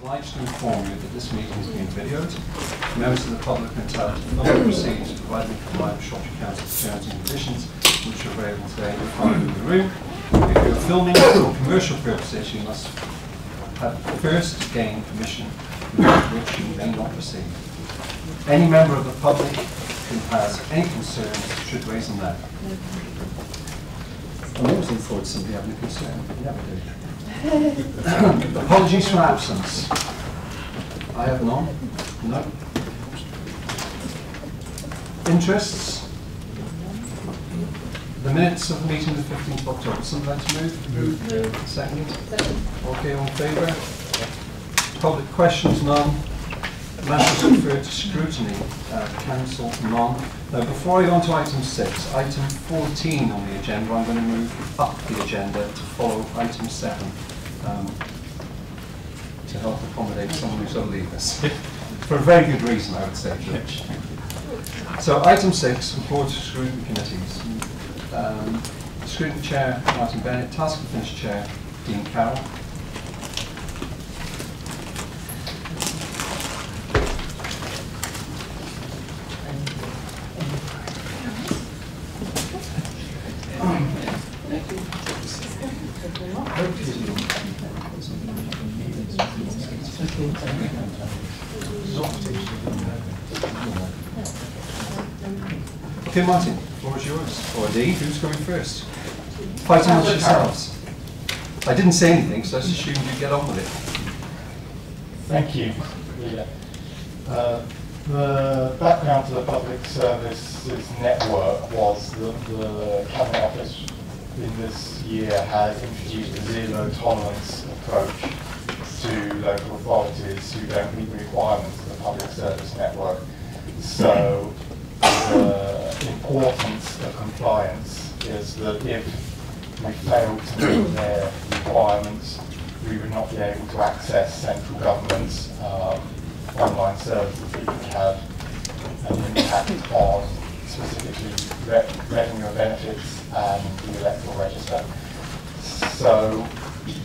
Obliged to inform you that this meeting is being videoed. Members of the public are entitled to film the proceedings provided by the Shropshire Council terms and conditions which are available today and found in the room. If you are filming for commercial purposes, you must have first gained permission, without which you may not proceed. Any member of the public who has any concerns should raise them now. I'm always looking forward to somebody having a concern, but you never do. Apologies for absence. I have none. No. Interests? The minutes of the meeting of the 15th of October. Somebody like to move? Move. Second? Okay, all in favour? Public questions? None. Matters referred to scrutiny? Council? None. Now, before I go on to item 6, item 14 on the agenda, I'm going to move up the agenda to follow item 7 to help accommodate someone who's going to leave us. For a very good reason, I would say, George. So, item 6, report to scrutiny committees. Scrutiny Chair, Martin Bennett. Task and Finish Chair, Dean Carroll. Okay, Martin, the floor is yours. Or Dee, who's going first? Fight amongst yourselves. I didn't say anything, so I just assumed you'd get on with it. Thank you. Yeah. The background to the public services network was that the Cabinet Office in this year has introduced a zero tolerance approach to local authorities who don't meet the requirements of the public service network. So the importance of compliance is that if we fail to meet their requirements, we would not be able to access central government's online services, which would have an impact on specifically revenue and benefits and the electoral register. So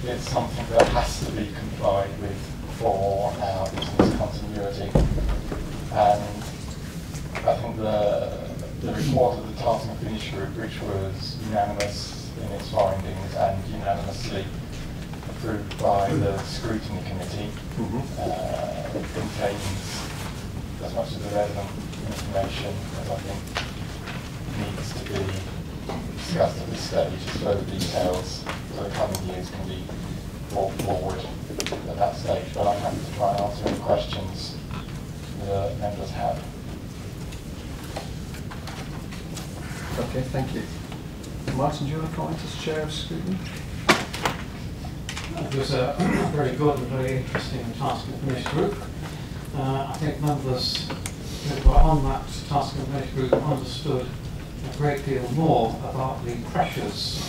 it's something that has to be complied with for our business continuity. And I think the report of the Task and Finish Group, which was unanimous in its findings and unanimously approved by the Scrutiny Committee, contains as much of the relevant information as I think needs to be discussed at this stage, as further details for the coming years can be brought forward at that stage. But I'm happy to try and answer any questions the members have. Okay, thank you. Martin, do you want to comment as Chair of Scrutiny? It was a very good and very interesting Task and Finish group. I think members who were on that Task and Finish group understood a great deal more about the pressures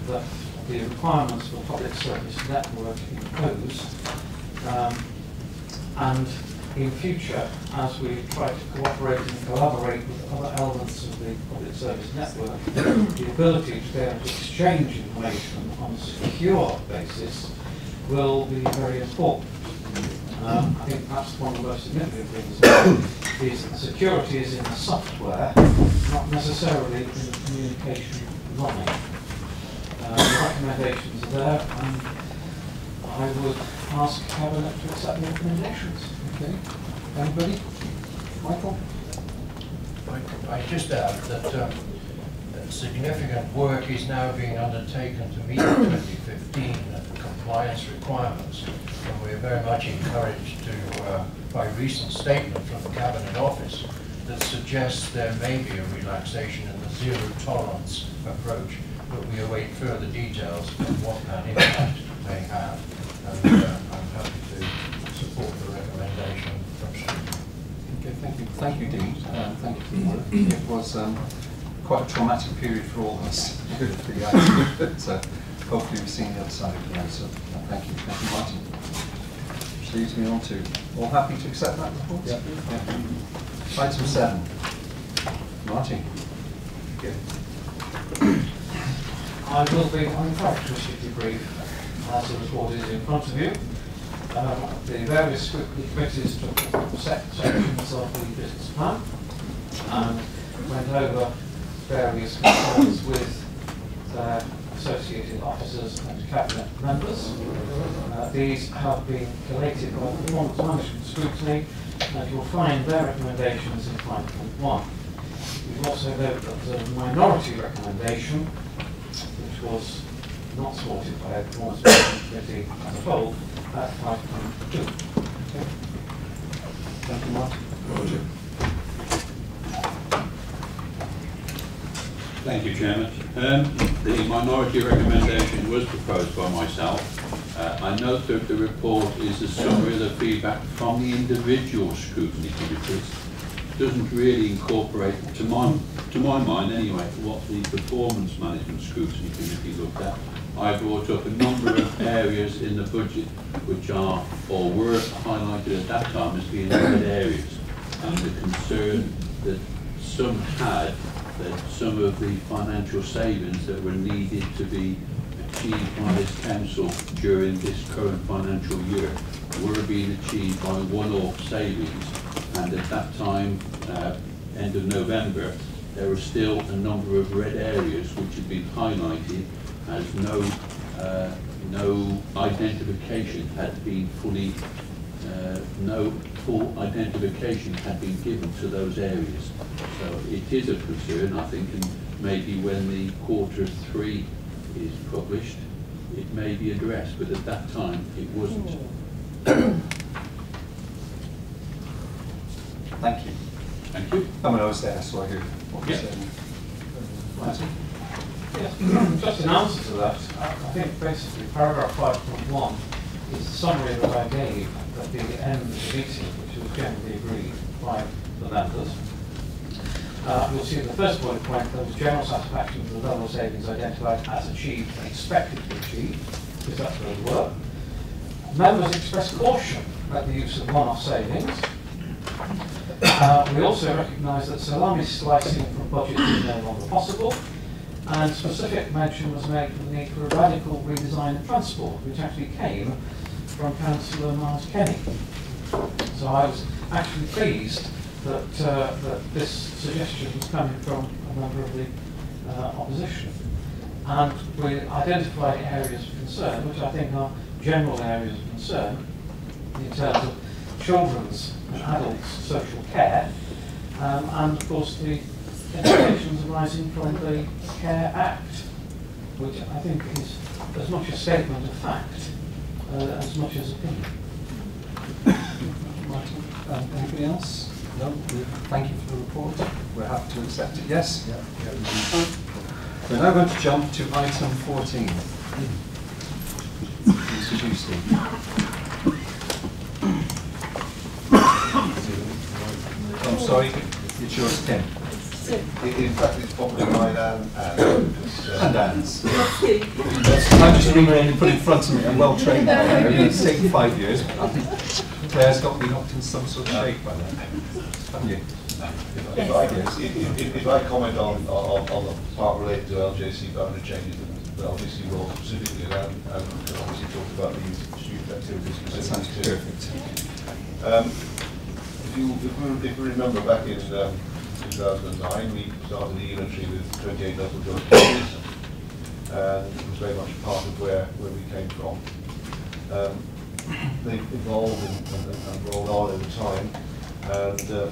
that the requirements for the public service network impose. And in future, as we try to cooperate and collaborate with other elements of the public service network, the ability to be able to exchange information on a secure basis will be very important. I think perhaps one of the most significant things is that security is in the software, not necessarily in the communication line. The recommendations are there, and I would ask Cabinet to accept the recommendations. Okay. Anybody? Michael? I just add that significant work is now being undertaken to meet the 2015 compliance requirements, and we are very much encouraged by recent statement from the Cabinet Office that suggests there may be a relaxation in the zero tolerance approach, but we await further details of what that impact may have. And I'm happy to support the recommendation from Scrutiny. Okay, thank you. Thank you, Dean. Thank you for the work. It was quite a traumatic period for all of us. So hopefully we've seen the other side of it now. So thank you. Thank you, Martin. Which leads me on to, all happy to accept that report? Yeah. Item 7. Martin. Good. I will be uncharacteristically brief as the report is in front of you. The various scrutiny committees took sections of the business plan and went over various concerns with associated officers and cabinet members. These have been collated by performance management scrutiny, and you'll find their recommendations in 5.1. We've also noted that there was a minority recommendation, which was not supported by a performance management committee as a whole, at 5.2. Okay. Thank you, Martin. Roger. Thank you, Chairman. The minority recommendation was proposed by myself. I note that the report is a summary of the feedback from the individual scrutiny committees. It doesn't really incorporate, to my mind anyway, what the performance management scrutiny committee looked at. I brought up a number of areas in the budget which are or were highlighted at that time as being red areas, and the concern that some had that some of the financial savings that were needed to be achieved by this council during this current financial year were being achieved by one-off savings, and at that time, end of November, there were still a number of red areas which had been highlighted as no identification had been fully, no full identification had been given to those areas. So it is a concern, I think, and maybe when the Q3 is published, it may be addressed, but at that time it wasn't. Thank you. Thank you. I mean, I was there, so I hear what you're saying. Martin? Yes, just in answer to that, I think basically paragraph 5.1 is the summary that I gave at the end of the meeting, which was generally agreed by the members. You'll see in the first bullet point there was general satisfaction with the level of savings identified as achieved and expected to achieve, because that's where we were. Members expressed caution at the use of one-off savings. We also recognise that salami slicing from budget is no longer possible, and specific mention was made for the need for a radical redesign of transport, which actually came from Councillor Miles Kenny. So I was actually pleased that, that this suggestion was coming from a member of the opposition. And we identified areas of concern, which I think are general areas of concern in terms of children's and adults' social care, and of course the implications arising from the Care Act, which I think is as much a statement of fact as much as opinion. Martin, anything else? No? Thank you for the report. We're happy to accept it. Yes? Yeah. We're now going to jump to item 14. Mr. Huston. I'm sorry, it's yours, Ken. In fact, it's probably mine and Anne's. I'm just reading put in front of me. I'm well trained by now. It's taken 5 years. Claire's got me knocked in some sort of shape by then. Haven't you? If I comment on the part related to LJC boundary changes that LJC will specifically, and can obviously talk about the student activities That sounds specifically too. perfect. If we remember back in 2009, we started the inventory with 28 local joint committees, and it was very much part of where we came from. They've evolved and rolled on over time, and there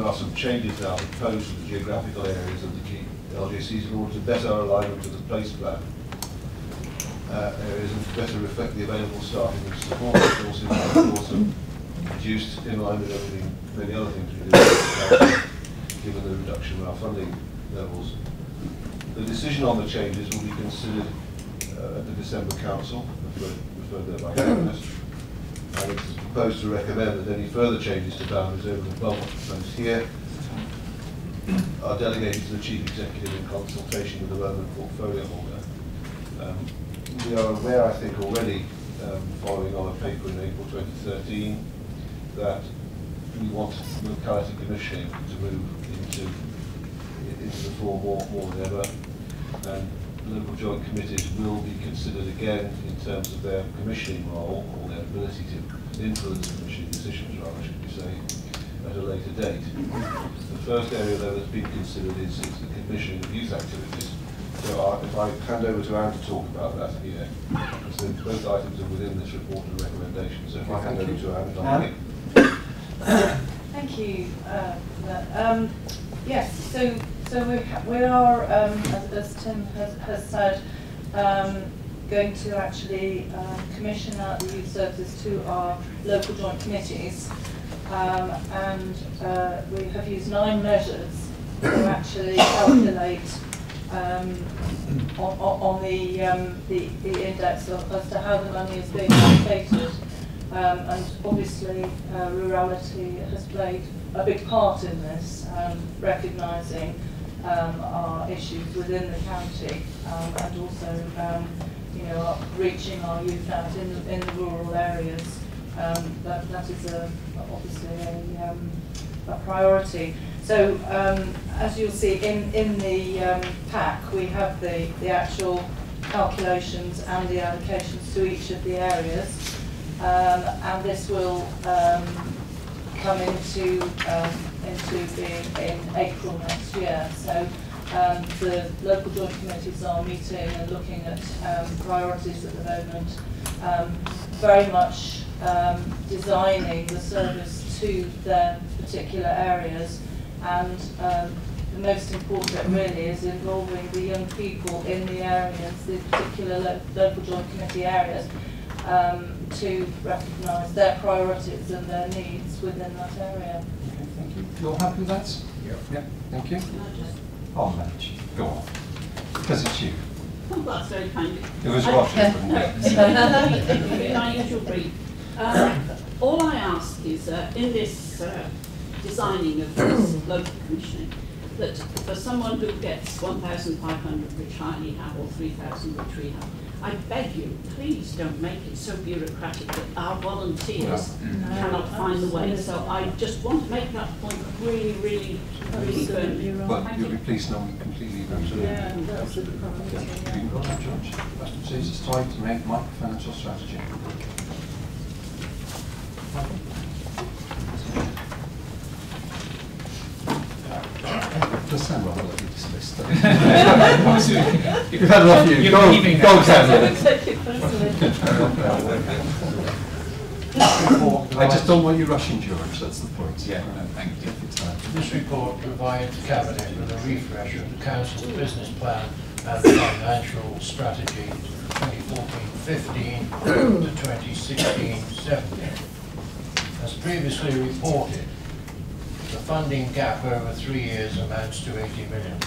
are some changes now proposed to the geographical areas of the LJCs in order to better align them to the place plan areas and to better reflect the available staffing and support resources, and also reduced in line with everything, many other things we do, given the reduction in our funding levels. The decision on the changes will be considered at the December Council, referred there by Cabinet, and it is proposed to recommend that any further changes to boundaries over and above what's proposed here are delegated to the Chief Executive in consultation with the relevant portfolio holder. We are aware, I think, already, following on a paper in April 2013, that we want locality commissioning to move into the fore more than ever. And local joint committees will be considered again in terms of their commissioning role, or their ability to influence commissioning decisions, rather, should we say, at a later date. The first area, though, that's been considered is the commissioning of youth activities. So if I hand over to Anne to talk about that here, because both items are within this report and recommendation. So if I hand over to Anne. Thank you for that. Yes, so we are, as Tim has said, going to actually commission out the youth services to our local joint committees, and we have used 9 measures to actually calculate on the index as to how the money is being allocated. And obviously rurality has played a big part in this, recognising our issues within the county, and also reaching our youth out in the rural areas. That is obviously a priority. So as you'll see in the pack, we have the actual calculations and the allocations to each of the areas. And this will come into being in April next year. So the local joint committees are meeting and looking at priorities at the moment, very much designing the service to their particular areas, and the most important really is involving the young people in the areas, the particular local joint committee areas, to recognise their priorities and their needs within that area. Okay, thank you. You're happy with that? Yeah, thank you. Oh, Madge, go on. Because it's you. Oh, that's very kind. It was Roger, wasn't it? In my usual brief. All I ask is, in this designing of this local commissioning, that for someone who gets 1,500, which I have, or 3,000, which we have, I beg you, please don't make it so bureaucratic that our volunteers cannot find the way. So I just want to make that point really, really, really firmly. But you'll be pleased to know we completely agree. Yeah, that's the priority. You can go on, George. Western says it's time to make micro-financial strategy. Does sound rather like you dismissed. You've had enough of you. Go, Kevin. I just don't want you rushing, George. That's the point. Yeah, no, thank you. Take your time. This report provides Cabinet with a refresh of the Council's business plan and financial strategy 2014-15 to 2016-17. As previously reported, the funding gap over 3 years amounts to 80 million.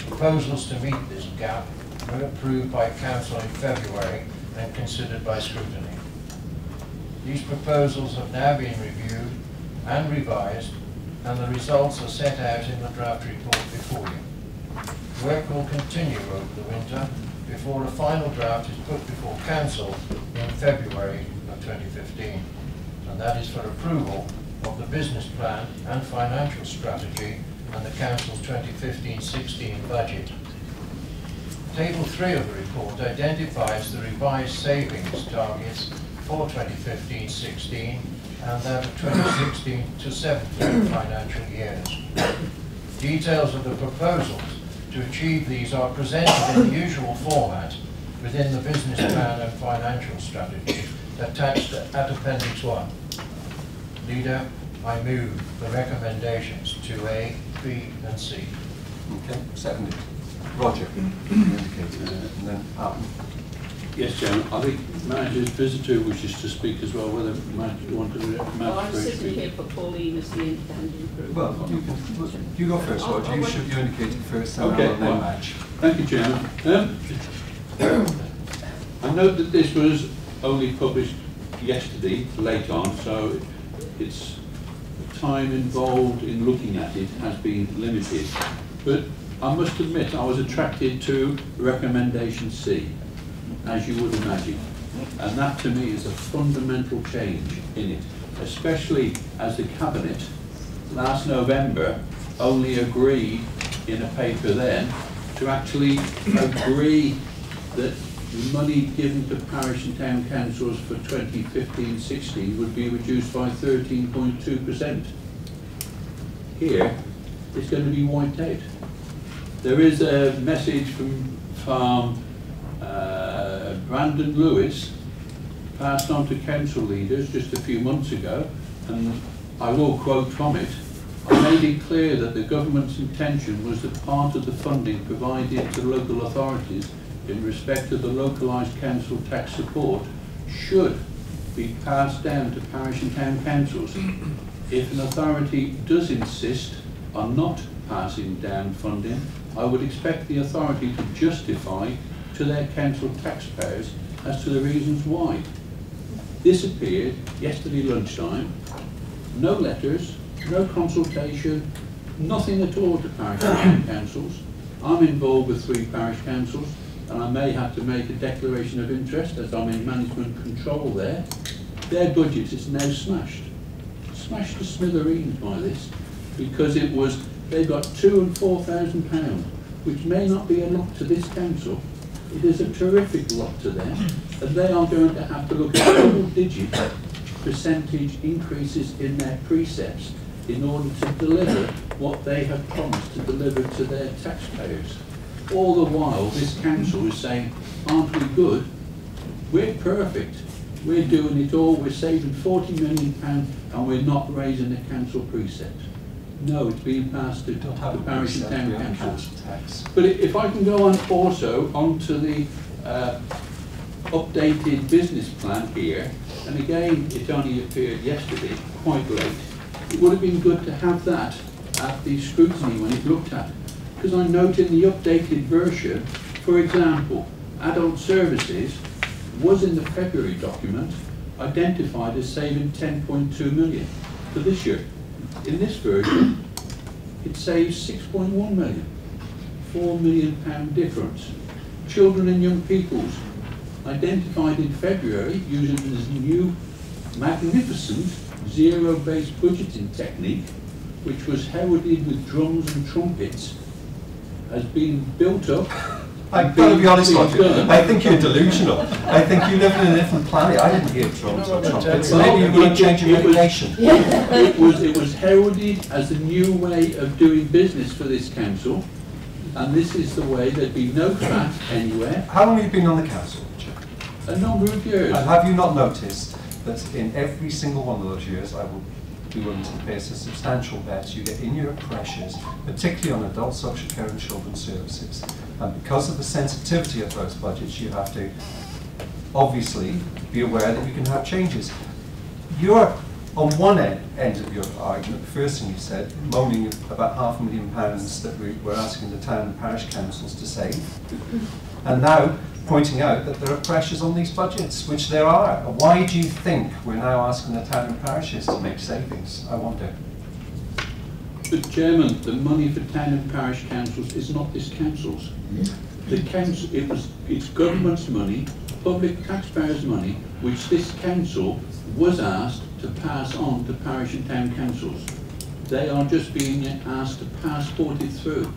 Proposals to meet this gap were approved by Council in February and considered by scrutiny. These proposals have now been reviewed and revised, and the results are set out in the draft report before you. Work will continue over the winter before a final draft is put before Council in February of 2015, and that is for approval of the business plan and financial strategy and the Council's 2015-16 budget. Table 3 of the report identifies the revised savings targets for 2015-16 and that of 2016-17 financial years. Details of the proposals to achieve these are presented in the usual format within the business plan and financial strategy attached at Appendix 1. Leader, I move the recommendations to A, B and C. Okay, seconded. Roger, indicated, and then Alan. Yes, Chairman. I think Manager's visitor wishes to speak as well. Whether Manager you want to Well, I'm sitting here for Pauline as the independent group. Well, you go first, Roger. You indicated first, and Okay, Alan, then well, Madge. Thank you, Chairman. I note that this was only published yesterday, late on, so it's the time involved in looking at it has been limited. But I must admit I was attracted to recommendation C, as you would imagine. And that to me is a fundamental change in it, especially as the Cabinet last November only agreed in a paper then to actually agree that the money given to parish and town councils for 2015-16 would be reduced by 13.2%. Here, it's going to be wiped out. There is a message from Brandon Lewis, passed on to council leaders just a few months ago, and I will quote from it. I made it clear that the government's intention was that part of the funding provided to local authorities in respect of the localised council tax support should be passed down to parish and town councils. If an authority does insist on not passing down funding, I would expect the authority to justify to their council taxpayers as to the reasons why. This appeared yesterday lunchtime. No letters, no consultation, nothing at all to parish and town councils. I'm involved with 3 parish councils, and I may have to make a declaration of interest as I'm in management control there. Their budget is now smashed to smithereens by this, because it was, they got £2,000 and £4,000, which may not be a lot to this council. It is a terrific lot to them, and they are going to have to look at double-digit percentage increases in their precepts in order to deliver what they have promised to deliver to their taxpayers. All the while, this council is saying, aren't we good? We're perfect. We're doing it all. We're saving £40 million and we're not raising the council precept. No, it's being passed to the parish and town councils. But if I can go on also onto the updated business plan here, and again, it only appeared yesterday, quite late. It would have been good to have that at the scrutiny when it looked at. Because I note in the updated version, for example, adult services was in the February document identified as saving 10.2 million for this year. In this version, it saves 6.1 million, £4 million difference. Children and young peoples, identified in February using this new magnificent zero-based budgeting technique, which was heralded with drums and trumpets, has been built up. I've got to be honest with you, I think you're delusional. I think you live in a different planet. I didn't hear drums or trumpets. So maybe you're going to change your medication. It was heralded as a new way of doing business for this council, and this is the way. There'd be no fat anywhere. How long have you been on the council? A number of years. And have you not noticed that in every single one of those years, I will be willing to place a substantial bet, you get in your pressures, particularly on adult social care and children's services. And because of the sensitivity of those budgets, you have to obviously be aware that you can have changes. You're on one end of your argument, the first thing you said, moaning about £500,000 that we're asking the town and parish councils to save. And now pointing out that there are pressures on these budgets, which there are. Why do you think we're now asking the town and parishes to make savings? I wonder. But Chairman, the money for town and parish councils is not this council's. The council, it's government's money, public taxpayers' money, which this council was asked to pass on to parish and town councils. They are just being asked to passport it through.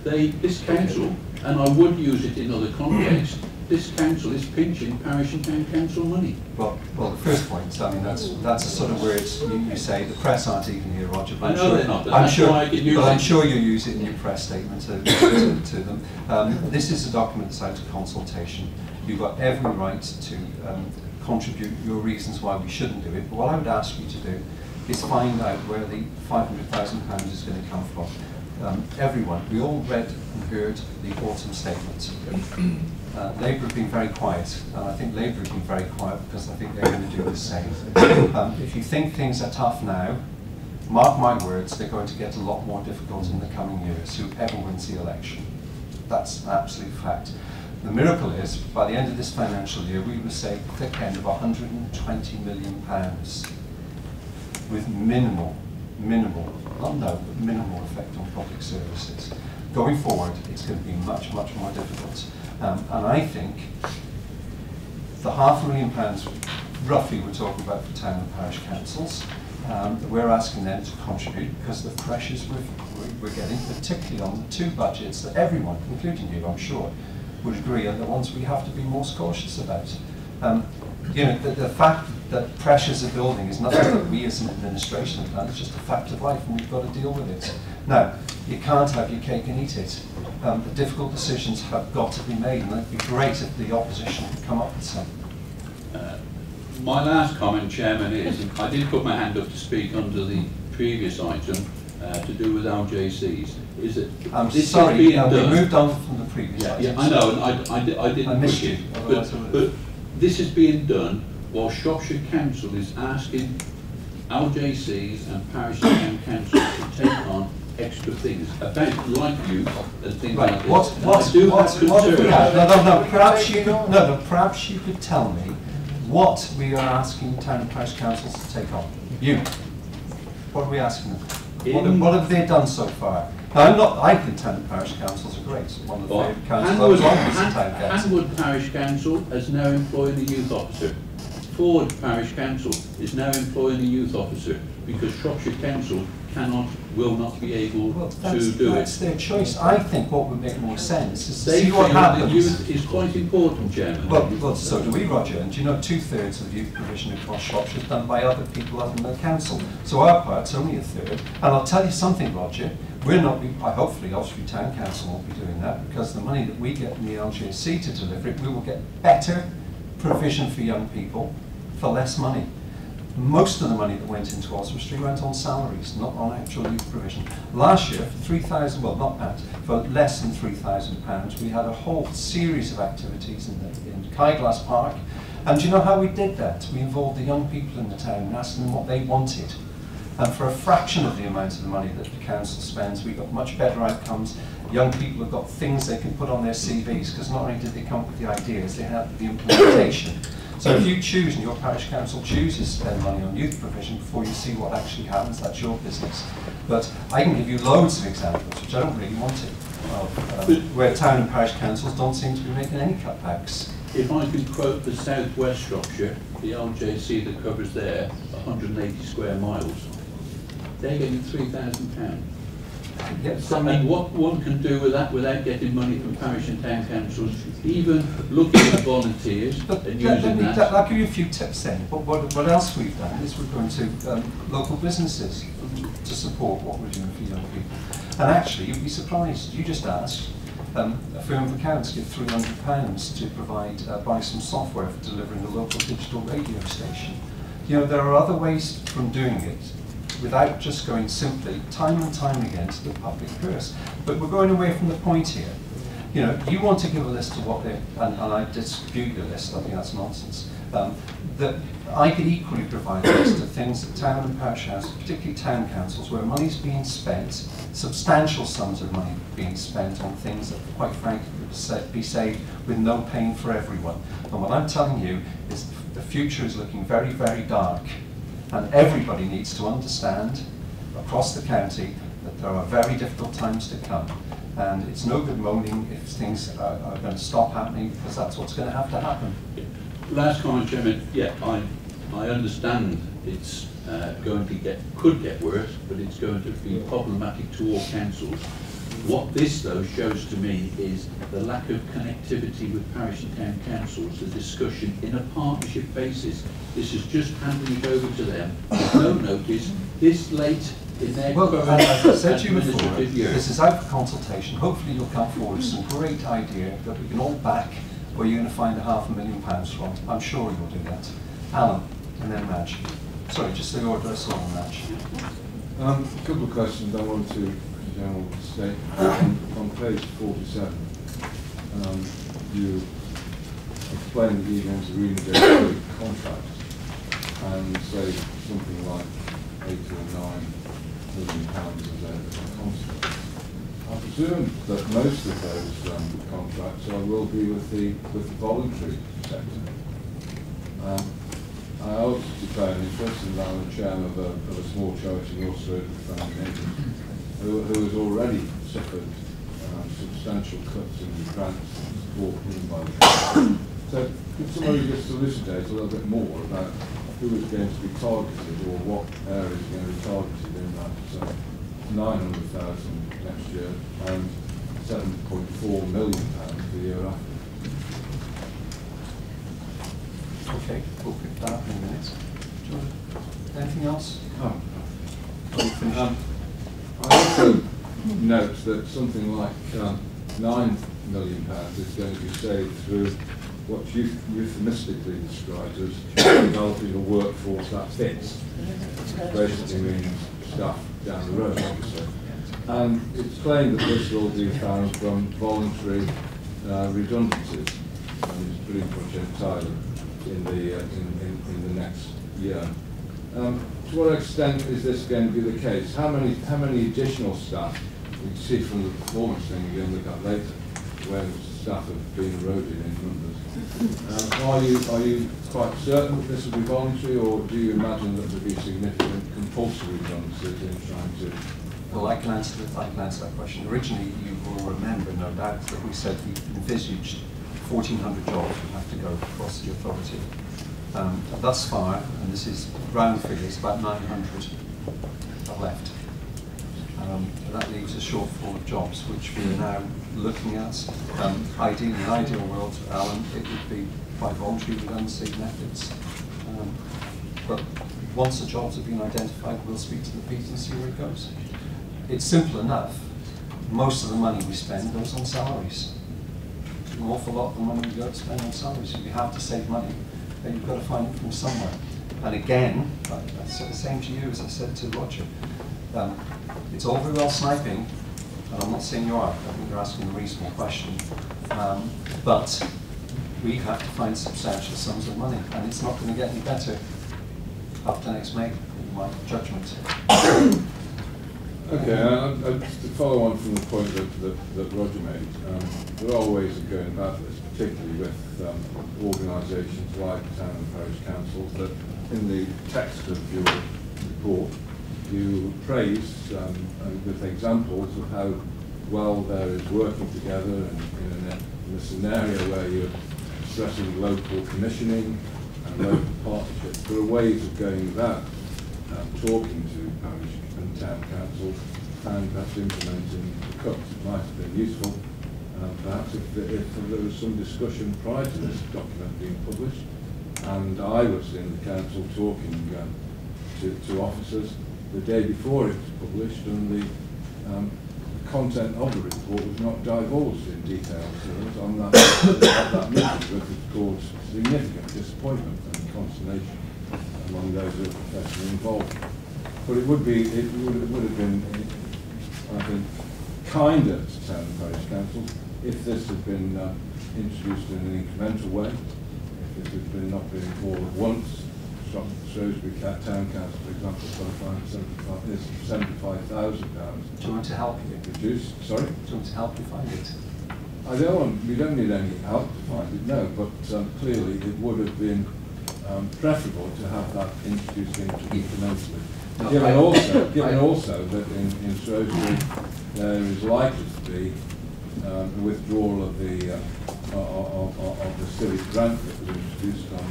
This council, and I would use it in other contexts, this council is pinching parish and town council money. Well, the first point, I mean, that's a sort of words you say. The press aren't even here, Roger. But I know they're not, but I'm sure you use it in your press statement to them. This is a document that's out of consultation. You've got every right to contribute your reasons why we shouldn't do it. But what I would ask you to do is find out where the £500,000 is going to come from. Everyone, we all read and heard the autumn statement. Labour have been very quiet, and I think Labour have been very quiet because I think they're going to do the same. If you think things are tough now, mark my words, they're going to get a lot more difficult in the coming years, whoever wins the election. That's an absolute fact. The miracle is, by the end of this financial year, we will save the thick end of £120 million with minimal effect on public services. Going forward, it's going to be much, much more difficult. And I think the £500,000 roughly we're talking about for town and parish councils, we're asking them to contribute because of the pressures we're getting, particularly on the two budgets that everyone, including you, I'm sure, would agree are the ones we have to be most cautious about. You know, the fact that pressures are building is nothing that we as an administration have done, it's just a fact of life and we've got to deal with it. Now, you can't have your cake and eat it. The difficult decisions have got to be made, and it'd be great if the opposition could come up with some. My last comment, Chairman, is I did put my hand up to speak under the previous item to do with LJCs. Is that I'm this sorry, is being we done? moved on from the previous item. Yeah, I know, and I didn't I missed push you, it. otherwise I But this is being done while Shropshire Council is asking LJCs and parish and town councils to take on extra things about like youth and things Right, like this. what And I do have concerns. Perhaps you could tell me what we are asking town and parish councils to take on. You. What are we asking them? What have they done so far? Now, I think town and parish councils are great. One of the favourite councils I've town council. Hanwood Parish Council is now employing a youth officer. Ford Parish Council is now employing a youth officer because Shropshire Council will not be able to do That's it. their choice. I think what would make more sense is to They see what feel that happens. youth is quite important, Chairman. Well, so do we, Roger. And do you know 2/3 of youth provision across Shropshire is done by other people other than the council. So our part's only 1/3. And I'll tell you something, Roger. We're not, hopefully, Osprey Town Council won't be doing that because the money that we get in the LJC to deliver it, we will get better provision for young people for less money. Most of the money that went into Oswestry went on salaries, not on actual youth provision. Last year, for £3,000, well, not pounds, for less than £3,000, we had a whole series of activities in Kyglass Park. And do you know how we did that? We involved the young people in the town and asked them what they wanted. And for a fraction of the amount of the money that the council spends, we got much better outcomes. Young people have got things they can put on their CVs, because not only did they come up with the ideas, they had the implementation. So if you choose, and your parish council chooses to spend money on youth provision before you see what actually happens, that's your business. But I can give you loads of examples, which I don't really want to, where town and parish councils don't seem to be making any cutbacks. If I can quote the South West Shropshire, the LJC that covers there 180 square miles, they're getting £3,000. Yes, And what one can do with that without getting money from parish and town councils, even looking at volunteers and using that. I'll give you a few tips then. But what else we've done is we're going to local businesses to support what we're doing for young people. And actually, you'd be surprised. You just asked a firm of accounts give £300 to provide, buy some software for delivering a local digital radio station. You know, there are other ways from doing it without just going simply, time and time again, to the public purse. But we're going away from the point here. You know, you want to give a list of what they're, and I dispute your list, I think that's nonsense. That I could equally provide a list of things that town and parish houses, particularly town councils, where money's being spent, substantial sums of money being spent on things that, quite frankly, would be saved with no pain for everyone. And what I'm telling you is the future is looking very, very dark. And everybody needs to understand across the county that there are very difficult times to come. And it's no good moaning if things are going to stop happening, because that's what's going to have to happen. Last comment, Chairman. Yeah, I understand it's could get worse, but it's going to be problematic to all councils. What this, though, shows to me is the lack of connectivity with parish and town councils, the discussion in a partnership basis. This is just handing it over to them with no notice, this late in their Well, current as I said to you before, administrative year. this is out for consultation. Hopefully you'll come forward with some great idea that we can all back where you're going to find £500,000 from. I'm sure you'll do that. Alan, and then Madge. Sorry, just the order I saw on Madge. A couple of questions I want to say. On page 47, you explain that you're going to renegotiate the contract and say something like £8 or £9 million as a consequence. I presume that most of those contracts will be with the voluntary sector. I also declare an interest in that I'm the chairman of a small charity, also Foundation, who has already suffered substantial cuts in grants and support given by the government. So could somebody just elucidate a little bit more about who is going to be targeted, or what area is going to be targeted in that 900,000 next year and £7.4 million the year after. Okay, we'll pick that up in a minute. Anything else? I also note that something like £9 million is going to be saved through what's euphemistically described as developing a workforce that fits. Basically means staff down the road, obviously. And it's claimed that this will be found from voluntary redundancies, and it's pretty much entirely in the next year. To what extent is this going to be the case? How many additional staff? We can see from the performance thing we're going to look at later, where staff have been eroded in numbers. Are you quite certain that this will be voluntary, or do you imagine that there will be significant compulsory redundancies in trying to? Well, I can answer that question. Originally, you will remember, no doubt, that we said we envisaged 1,400 jobs would have to go across the authority. Thus far, and this is round figures, about 900 are left. That leaves a shortfall of jobs, which we are now looking at. Ideally, in an ideal world, Alan, it would be by voluntary redundancy methods. But once the jobs have been identified, we'll speak to the people and see where it goes. It's simple enough. Most of the money we spend goes on salaries. An awful lot of the money we go to spend on salaries. If you have to save money, then you've got to find it from somewhere. And again, I said the same to you as I said to Roger. It's all very well sniping, and I'm not saying you are. I think you're asking a reasonable question. But we have to find substantial sums of money, and it's not going to get any better after next May, in my judgment. Okay, to follow on from the point that Roger made, there are ways of going about this, particularly with organisations like town and parish councils, that in the text of your report you praise with examples of how well there is working together, and in a scenario where you're stressing local commissioning and local partnerships. There are ways of going about talking to parish and town councils and perhaps implementing the cuts. It might have been useful, perhaps if there was some discussion prior to this document being published, and I was in the council talking to officers the day before it was published, and the content of the report was not divulged in detail to us on that meeting, which has caused significant disappointment and consternation among those who are professionally involved. But it would have been, I think, kinder to town and parish councils if this had been introduced in an incremental way, if it had been not been all at once. Shrewsbury Town Council, for example, £75,000. Do you want to help you? Reduce, sorry? Do you want to help you find it? We don't need any help to find it, no, but clearly it would have been preferable to have that introduced incrementally. No, Given also that in Shrewsbury there is likely to be a withdrawal of the civic grant that was introduced on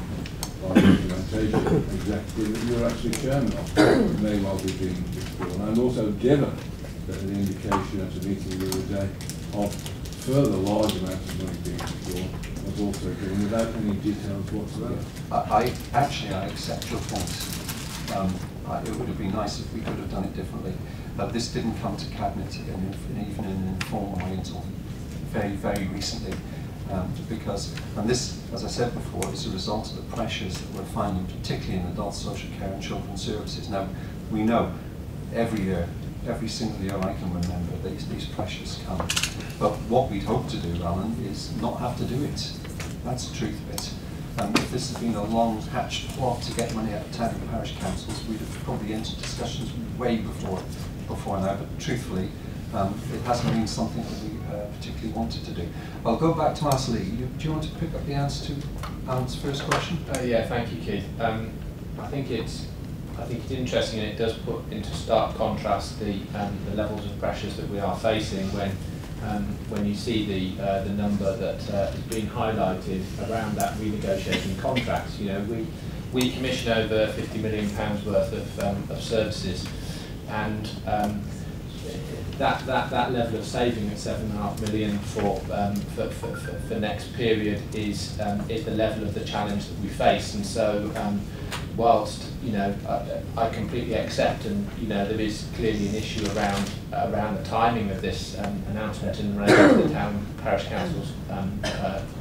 implementation executive that you're actually chairman of, may well be being withdrawn, and also given that the indication at a meeting the other day of further large amounts of money being withdrawn was also given without any details whatsoever. I accept your point. It would have been nice if we could have done it differently. This didn't come to Cabinet even in an informal way until very, very recently. Because, and this, as I said before, is a result of the pressures that we're finding, particularly in adult social care and children's services. Now, we know every year, every single year I can remember, these pressures come. But what we'd hope to do, Alan, is not have to do it. That's the truth of it. If this has been a long hatched plot to get money out of town and parish councils, we'd have probably entered discussions way before now. But truthfully, it hasn't been something that we particularly wanted to do. I'll go back to Alice Lee. Do you want to pick up the answer to Alan's first question? Yeah, thank you, Keith. I think it's interesting, and it does put into stark contrast the levels of pressures that we are facing when you see the number that is being highlighted around that renegotiating contracts. You know, we commission over £50 million worth of services, and that level of saving at £7.5 million for next period is the level of the challenge that we face. And so, whilst I completely accept, and there is clearly an issue around the timing of this announcement in relation to the town and parish council's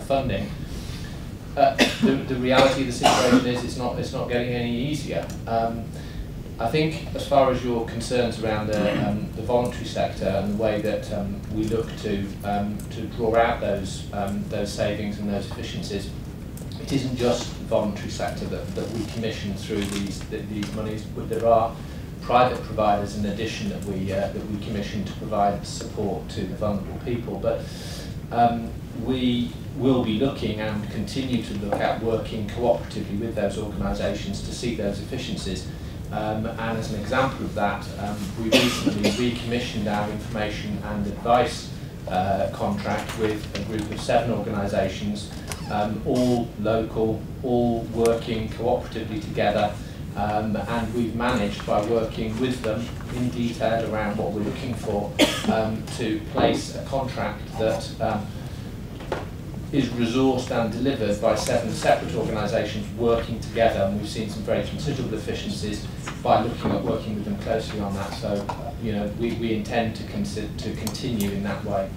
funding. The reality of the situation is it's not getting any easier. I think, as far as your concerns around the voluntary sector and the way that we look to draw out those savings and those efficiencies, it isn't just the voluntary sector that we commission through these monies, but there are private providers in addition that we commission to provide support to the vulnerable people. But we will be looking and continue to look at working cooperatively with those organisations to seek those efficiencies. And as an example of that, we recently recommissioned our information and advice contract with a group of 7 organisations, all local, all working cooperatively together, and we've managed, by working with them in detail around what we're looking for, to place a contract that is resourced and delivered by 7 separate organisations working together, and we've seen some very considerable efficiencies by looking at working with them closely on that. So, we intend to continue in that way.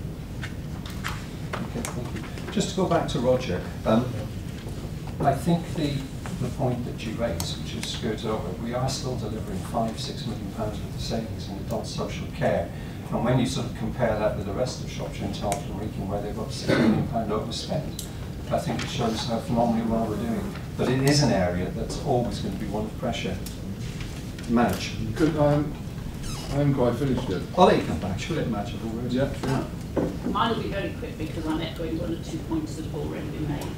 Okay, thank you. Just to go back to Roger, I think the point that you raised, which is skirted over, we are still delivering £5–6 million worth of savings in adult social care. And when you sort of compare that with the rest of Shropshire and Tarleton and Wrekin, where they've got £6 million overspend, I think it shows how phenomenally well we're doing. But it is an area that's always going to be one of pressure. Madge. I haven't quite finished yet. I'll let you come back. Should we let Madge have a word? Yeah, sure. Mine will be very quick because I'm echoing 1 or 2 points that have already been made.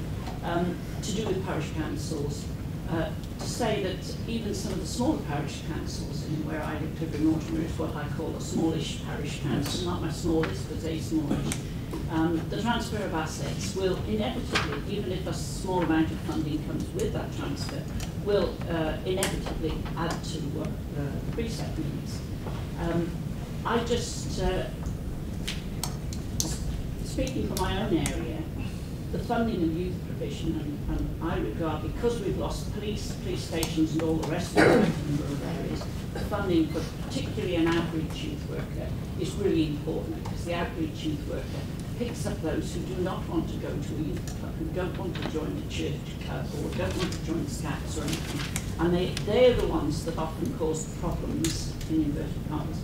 To do with parish councils, to say that even some of the smaller parish councils, where I live, Clibber Mortimer, is what I call a smallish parish council, not my smallest, but a smallish. The transfer of assets will inevitably, even if a small amount of funding comes with that transfer, will inevitably add to the precept needs. I just, speaking for my own area, the funding of youth provision, and I regard, because we've lost police stations and all the rest of it in rural areas, the funding for particularly an outreach youth worker is really important, because the outreach youth worker picks up those who do not want to go to a youth club, who don't want to join a church club, or don't want to join Scouts or anything. And they're the ones that often cause the problems, in inverted commas,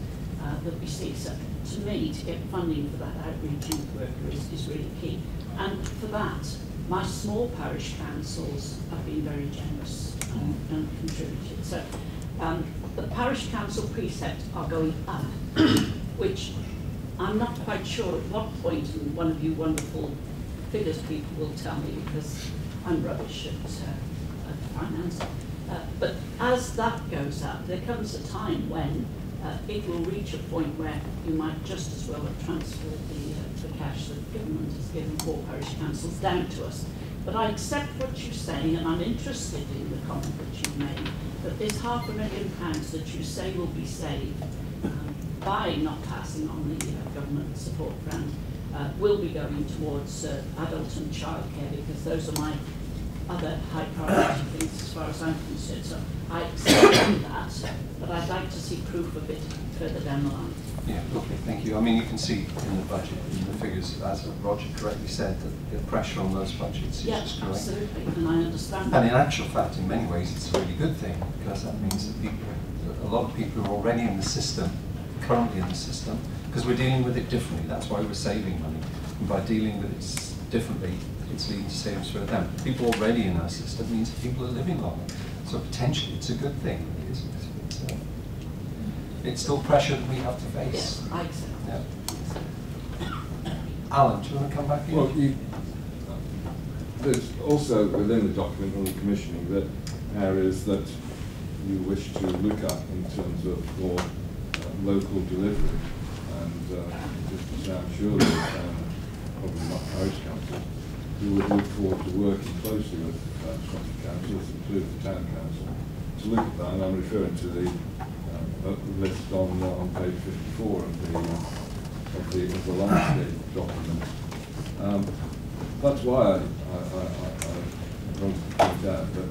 that we see. So to me, to get funding for that outreach youth worker is really key. And for that, my small parish councils have been very generous and contributed. So the parish council precepts are going up, which I'm not quite sure at what point, and one of you wonderful figures people will tell me, because I'm rubbish at finance. But as that goes up, there comes a time when it will reach a point where you might just as well have transferred the cash that the government has given for parish councils down to us. But I accept what you're saying, and I'm interested in the comment that you made, that this £500,000 that you say will be saved by not passing on the government support grant will be going towards adult and childcare, because those are my other high priority things as far as I'm concerned. So I accept that, but I'd like to see proof a bit further down the line. Yeah, okay, thank you. I mean, you can see in the budget, in the figures, as Roger correctly said, that the pressure on those budgets is just growing. Absolutely, and I understand that. And in actual fact, in many ways, it's a really good thing, because that means that a lot of people are already in the system, currently in the system, because we're dealing with it differently. That's why we're saving money. And by dealing with it differently, it's leading to savings for them. People already in our system means that people are living longer. So potentially it's a good thing, really, isn't it? It's still pressure that we have to face. Yes, I accept. Yeah. Alan, do you want to come back in? Well, there's also within the document on the commissioning that areas that you wish to look at in terms of more local delivery, and just to say, I'm sure that probably not parish council, we would look forward to working closely with Shropshire Council, including the Town Council, to look at that. And I'm referring to the list on page 54 of the landscape document. That's why I want to point out that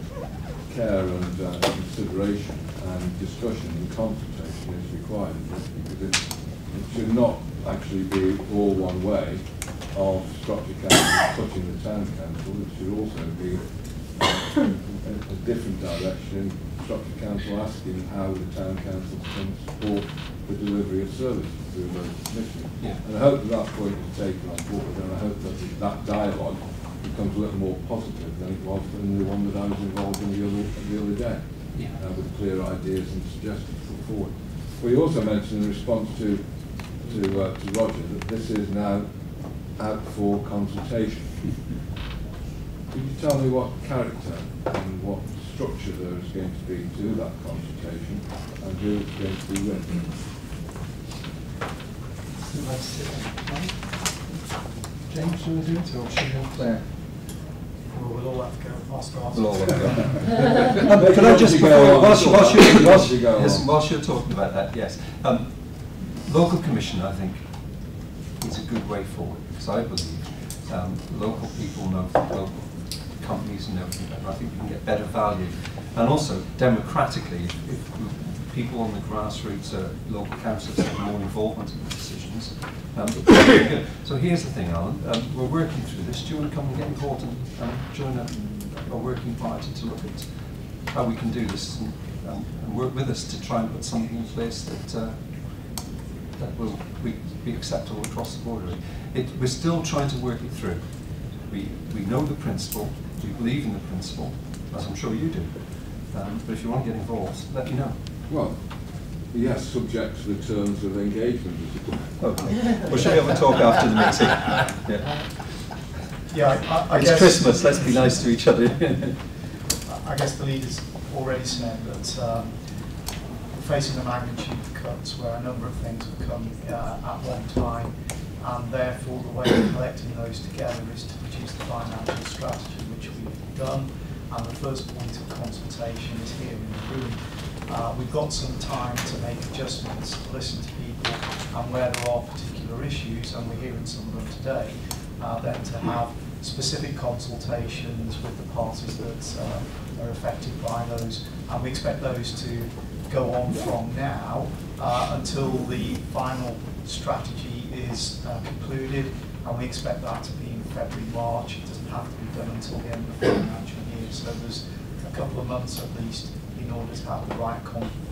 care and consideration and discussion and consultation is required, because it should not actually be all one way of Shropshire Council touching the Town Council. It should also be a different direction, Shropshire Council asking how the Town Council can support the delivery of services through local commissioning. Yeah. And I hope that point is taken on board, and I hope that that dialogue becomes a little more positive than it was in the one that I was involved in the other day, with clear ideas and suggestions put forward. We also mentioned in response to Roger that this is now out for consultation. Could you tell me what character and what structure there is going to be to that consultation, and who it's going to be with? James, do you want to do it, or should we Claire? Well, we'll all have to go faster. We'll all have to go. Can I just, whilst you're talking about that, yes. Local commission, I think, is a good way forward, because I believe local people know local companies and everything, and I think we can get better value. And also, democratically, if people on the grassroots, local councils have more involvement in the decisions. So here's the thing, Alan, we're working through this. Do you want to come and get involved and join a working party to look at how we can do this and work with us to try and put something in place that will be acceptable across the board? We're still trying to work it through. We know the principle, we believe in the principle, as I'm sure you do. But if you want to get involved, let me know. Well, yes, subject to the terms of engagement. Okay. Well, shall we have a talk after the meeting? Yeah, I it's guess Christmas, let's be nice to each other. I guess the leader's already said that we're facing a magnitude of cuts where a number of things have come at one time, and therefore the way of collecting those together is to produce the financial strategy, which we've done, and the first point of consultation is here in the room. We've got some time to make adjustments, to listen to people, and where there are particular issues, and we're hearing some of them today, then to have specific consultations with the parties that are affected by those, and we expect those to go on from now until the final strategy is concluded, and we expect that to be in February, March. It doesn't have to be done until the end of the financial year, so there's a couple of months at least in order to have the right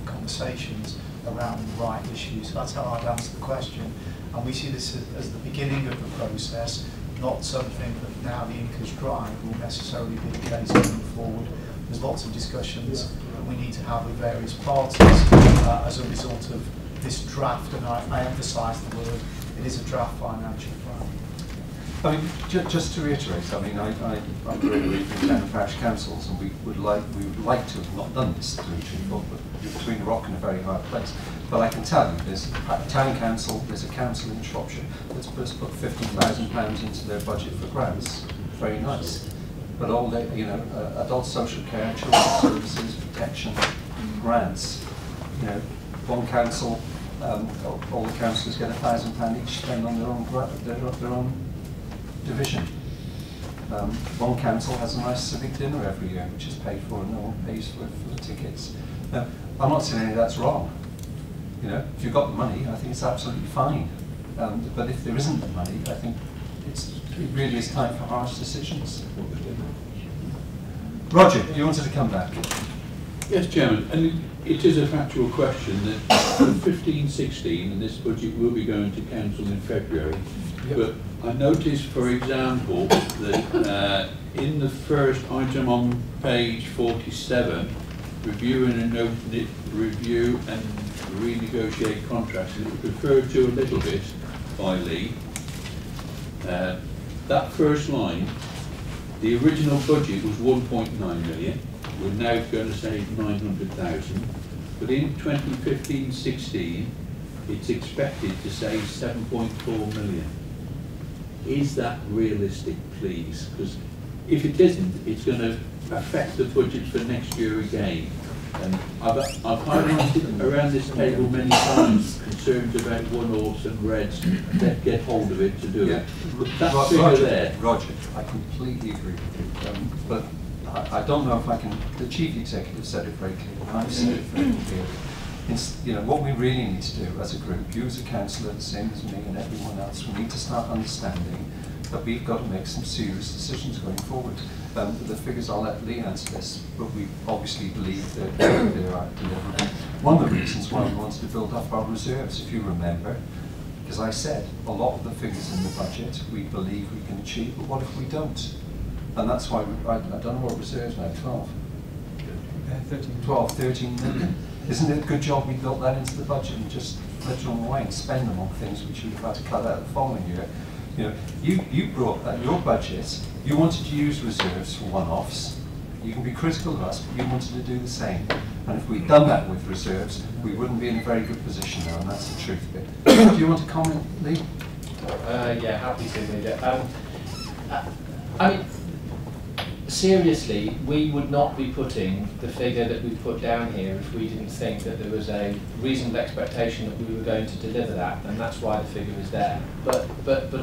conversations around the right issues. So that's how I'd answer the question, and we see this as the beginning of the process, not something that now the ink is dry will necessarily be the case going forward. There's lots of discussions that we need to have with various parties as a result of this draft, and I emphasise the word, it is a draft financial plan. I mean, just to reiterate, I mean, I'm very brief in town and parish councils, and we would like to have not done this, to be truthful, but between a rock and a very hard place. But I can tell you, there's a town council, there's a council in Shropshire that's put £50,000 into their budget for grants. Very nice. But all the, adult social care, children's services, protection, grants. One council, all the councillors get £1,000 each spent on their own division. One council has a nice civic dinner every year, which is paid for, and no one pays for the tickets. Now, I'm not saying any of that's wrong. If you've got the money, I think it's absolutely fine. But if there isn't the money, I think it really is time for harsh decisions. Roger, you wanted to come back. Yes, Chairman, and it is a factual question that for 15-16, and this budget will be going to Council in February, but I noticed, for example, that in the first item on page 47, review and renegotiate contracts, and it was referred to a little bit by Lee. That first line, the original budget was 1.9 million. We're now going to save 900,000. But in 2015-16, it's expected to save 7.4 million. is that realistic, please? Because if it isn't, it's going to affect the budget for next year again. And I've highlighted around this table many times concerns about one-offs and reds that get hold of it to do it. But that figure there. Roger, I completely agree with you. But I don't know if I can. The chief executive said it very clearly. I've said it very clearly. It's, you know, what we really need to do as a group, you as a councillor, the same as me and everyone else, we need to start understanding that we've got to make some serious decisions going forward. The figures, I'll let Lee answer this, but we obviously believe that they are deliverable. One of the reasons why we wanted to build up our reserves, if you remember, because I said a lot of the figures in the budget we believe we can achieve, but what if we don't? And that's why I don't know what reserves now, 13 million. Isn't it a good job we built that into the budget and just let them away and spend them on things which we've had to cut out the following year? You know, you brought that, your budget, you wanted to use reserves for one-offs. You can be critical of us, but you wanted to do the same. And if we'd done that with reserves, we wouldn't be in a very good position now, and that's the truth of it. Do you want to comment, Lee? Yeah, happy to, Leader. I mean, seriously, we would not be putting the figure that we put down here if we didn't think that there was a reasonable expectation that we were going to deliver that, and that's why the figure is there. But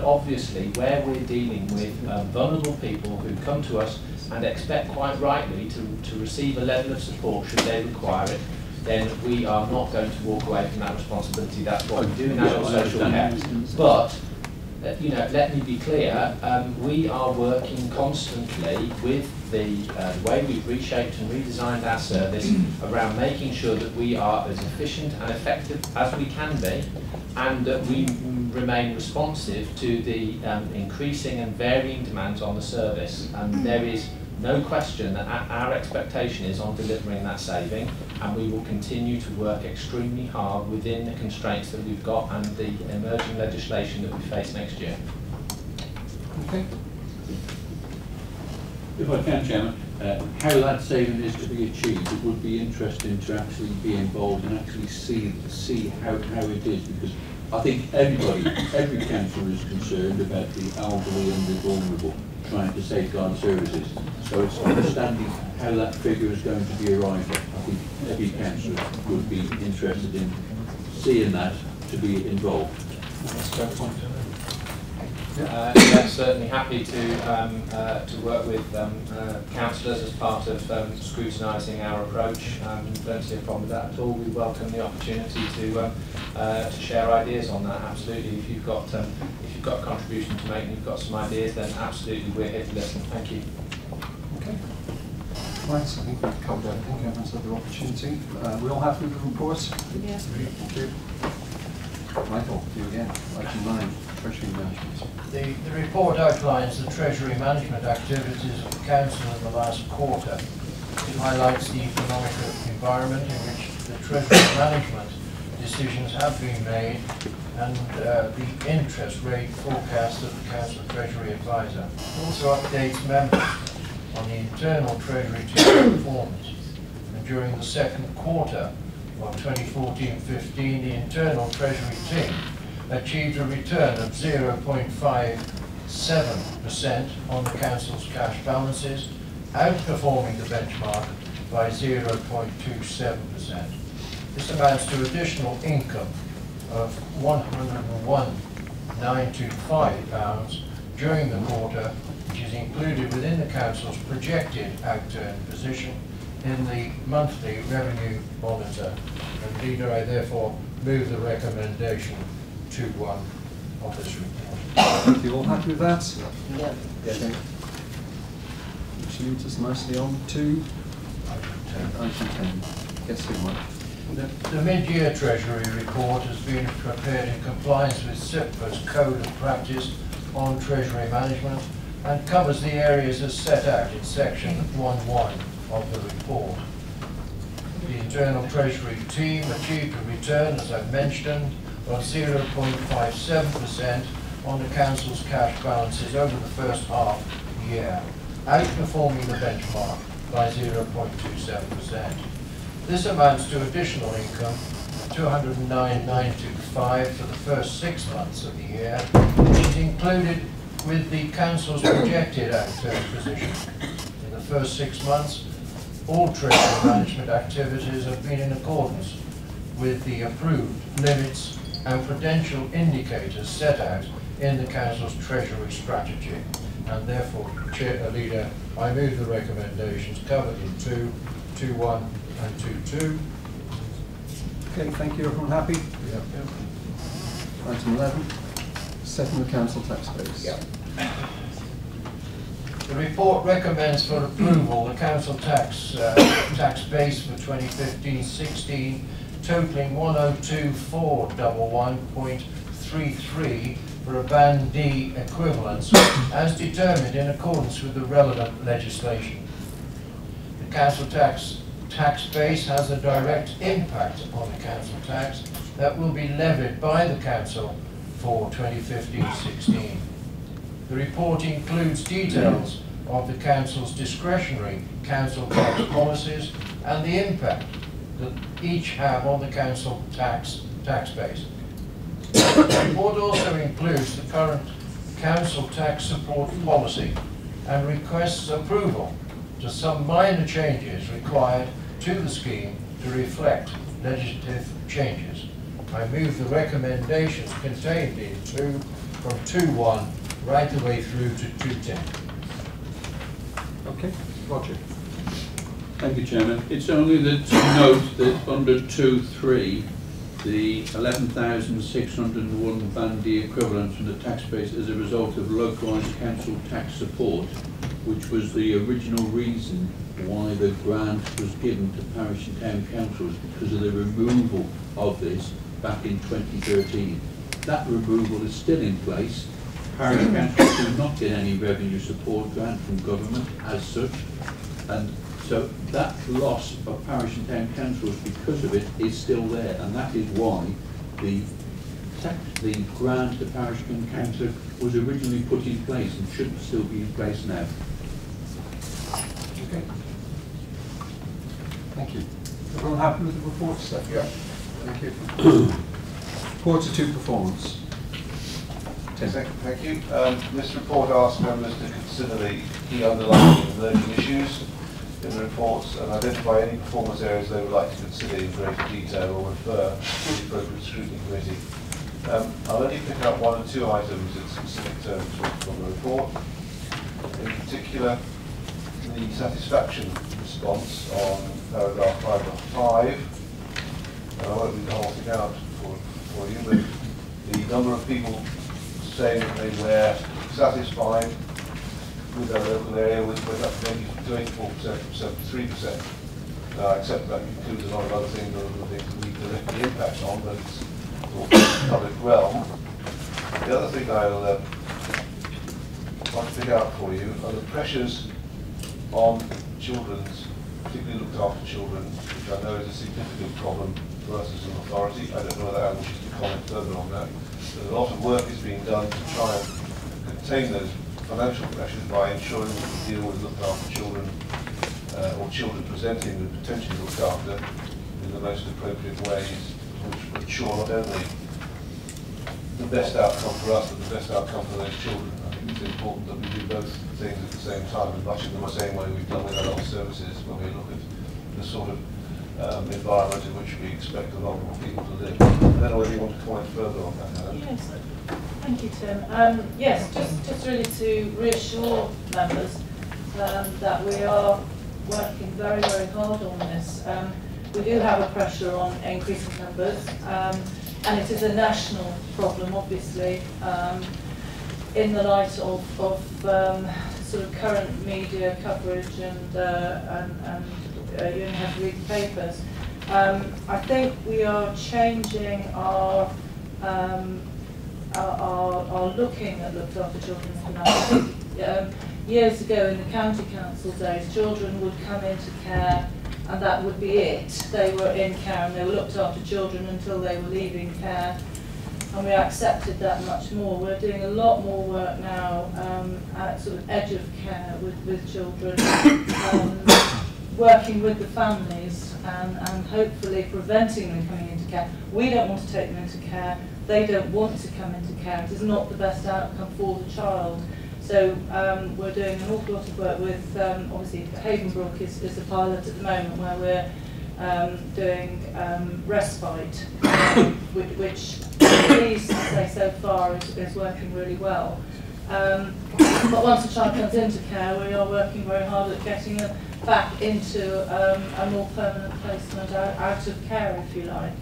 obviously, where we're dealing with vulnerable people who come to us and expect quite rightly to receive a level of support should they require it, then we are not going to walk away from that responsibility. That's what we do in our social care. But you know, let me be clear, we are working constantly with the way we've reshaped and redesigned our service around making sure that we are as efficient and effective as we can be, and that we remain responsive to the increasing and varying demands on the service. And there is no question that our expectation is on delivering that saving, and we will continue to work extremely hard within the constraints that we've got and the emerging legislation that we face next year. Okay. If I can, Chairman, how that saving is to be achieved, it would be interesting to actually be involved and actually see how it is, because I think every councillor is concerned about the elderly and the vulnerable, trying to safeguard services. So it's understanding how that figure is going to be arrived at. I think every councillor would be interested in seeing that to be involved. That's a fair point. Yeah, certainly happy to work with councillors as part of scrutinising our approach. Don't see a problem with that at all. We welcome the opportunity to share ideas on that. Absolutely. If you've got a contribution to make and you've got some ideas, then absolutely we're here to listen. Thank you. Okay. Right, so I think we've covered everything. Everyone's had the opportunity. We all happy with the report? Yes. Thank you. Michael, you again. Item 9, Treasury Management. The report outlines the Treasury management activities of the Council in the last quarter. It highlights the economic environment in which the Treasury management decisions have been made and the interest rate forecast of the Council Treasury Advisor. It also updates members on the internal Treasury team performance. And during the second quarter of 2014-15, the internal Treasury team achieved a return of 0.57% on the Council's cash balances, outperforming the benchmark by 0.27%. This amounts to additional income of £101,925 during the quarter, which is included within the Council's projected outturn position in the monthly revenue monitor. And Leader, I therefore move the recommendation 2.1 of this report. Thank you. All happy with that? Yep. Okay. Which leads us nicely on to item 10. Guess who, Mike? The mid-year Treasury report has been prepared in compliance with SIPFA's Code of Practice on Treasury Management and covers the areas as set out in section 1.1 of the report. The internal Treasury team achieved a return, as I've mentioned, of 0.57% on the Council's cash balances over the first half year, outperforming the benchmark by 0.27%. This amounts to additional income of £209,925 for the first 6 months of the year, which is included with the council's projected outturn position. In the first 6 months, all treasury management activities have been in accordance with the approved limits and prudential indicators set out in the council's treasury strategy. And therefore, Leader, I move the recommendations covered in 2.1 and 2.2. Okay, thank you. Everyone happy? Yep. Item 11, setting the council tax base. Yep. The report recommends for approval the council tax base for 2015-16 totaling 102,411.33 for a Band D equivalence as determined in accordance with the relevant legislation. The council tax base has a direct impact on the council tax that will be levied by the council for 2015-16. The report includes details of the council's discretionary council tax policies and the impact that each have on the council tax base. The report also includes the current council tax support policy and requests approval to some minor changes required to the scheme to reflect legislative changes. I move the recommendations contained in from 2.1 right the way through to 2.10. Okay, Roger. Thank you, Chairman. It's only that to note that under 2.3, the 11,601 Band D equivalent from the tax base as a result of localised council tax support, which was the original reason why the grant was given to parish and town councils because of the removal of this back in 2013. That removal is still in place. Parish councils do not get any revenue support grant from government as such, and so that loss of parish and town councils because of it is still there, and that is why the grant to parish and council was originally put in place and should still be in place now. Okay. Thank you. Everyone happy with the report, Steph? Yeah. Thank you. Quarter 2 performance. Tim. Thank you. This report asks members to consider the key underlying and emerging issues in the reports and identify any performance areas they would like to consider in greater detail or refer to the appropriate scrutiny committee. I'll only pick up 1 or 2 items in specific terms from the report. In particular, the satisfaction response on paragraph 5.5. I won't read the whole thing out for you, but the number of people saying that they were satisfied with their local area went up maybe to 84% from 73%. I accept that includes a lot of other things, other things that we directly impact on, but it's all public realm. The other thing I'll want to pick out for you are the pressures on children's, particularly looked after children, which I know is a significant problem for us as an authority. I don't know whether Anne wishes to comment further on that. But a lot of work is being done to try and contain those financial pressures by ensuring that we deal with looked after children or children presenting with potentially looked after in the most appropriate ways, which ensure not only the best outcome for us, but the best outcome for those children. I think it's important that we do both things at the same time, and much in the same way we've done with adult services when we look at the sort of environment in which we expect a lot more people to live. I don't know whether you want to comment further on that, Helen. Yes, thank you, Tim. Yes, just really to reassure members that we are working very, very hard on this. We do have a pressure on increasing numbers, and it is a national problem, obviously, in the light of sort of current media coverage and you only have to read the papers. I think we are changing our looking at looked after children now. I think years ago in the county council days, children would come into care and that would be it. They were in care and they were looked after children until they were leaving care. And we accepted that much more. We're doing a lot more work now at sort of edge of care with children. working with the families and hopefully preventing them coming into care. We don't want to take them into care. They don't want to come into care. It is not the best outcome for the child. So we're doing an awful lot of work with, obviously Havenbrook is a pilot at the moment where we're doing respite, which I'm pleased to say so far is working really well. But once a child comes into care, we are working very hard at getting them back into a more permanent placement, out of care, if you like.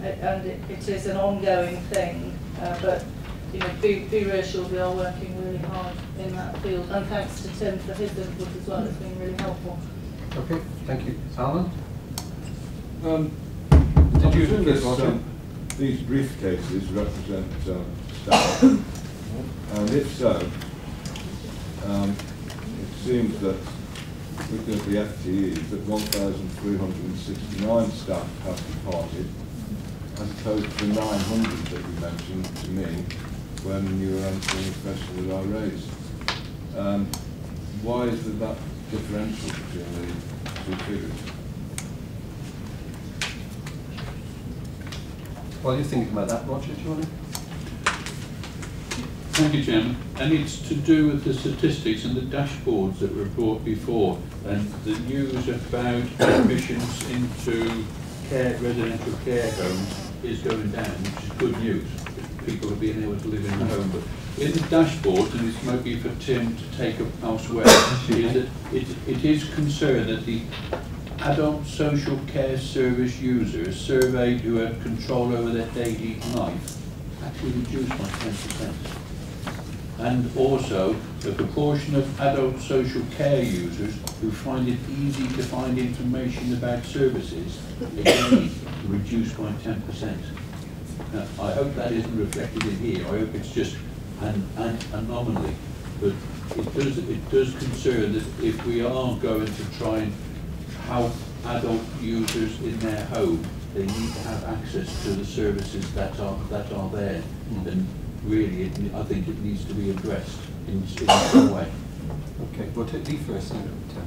And it is an ongoing thing, but you know, be reassured we are working really hard in that field. And thanks to Tim for his input as well, it's been really helpful. Okay, thank you. Alan? Did you do this? These briefcases represent staff, and if so, it seems that looking at the FTEs, that 1,369 staff have departed, as opposed to the 900 that you mentioned to me when you were answering the question that I raised. Why is there that differential between the two figures? While you're thinking about that, Roger, do you want to? Thank you, Chairman. And it's to do with the statistics and the dashboards that were brought before, and the news about admissions into residential care homes is going down, which is good news. People are being able to live in the home. But in the dashboard, and this might be for Tim to take up elsewhere, is that it is concerned that the adult social care service users surveyed who had control over their daily life actually reduced by 10%. And also, the proportion of adult social care users who find it easy to find information about services, again, reduced by 10%. Now, I hope that isn't reflected in here. I hope it's just an anomaly. But it does concern that if we are going to try and help adult users in their home, they need to have access to the services that are there. And really, I think it needs to be addressed in some way. Okay, we'll take Lee first, then Tim.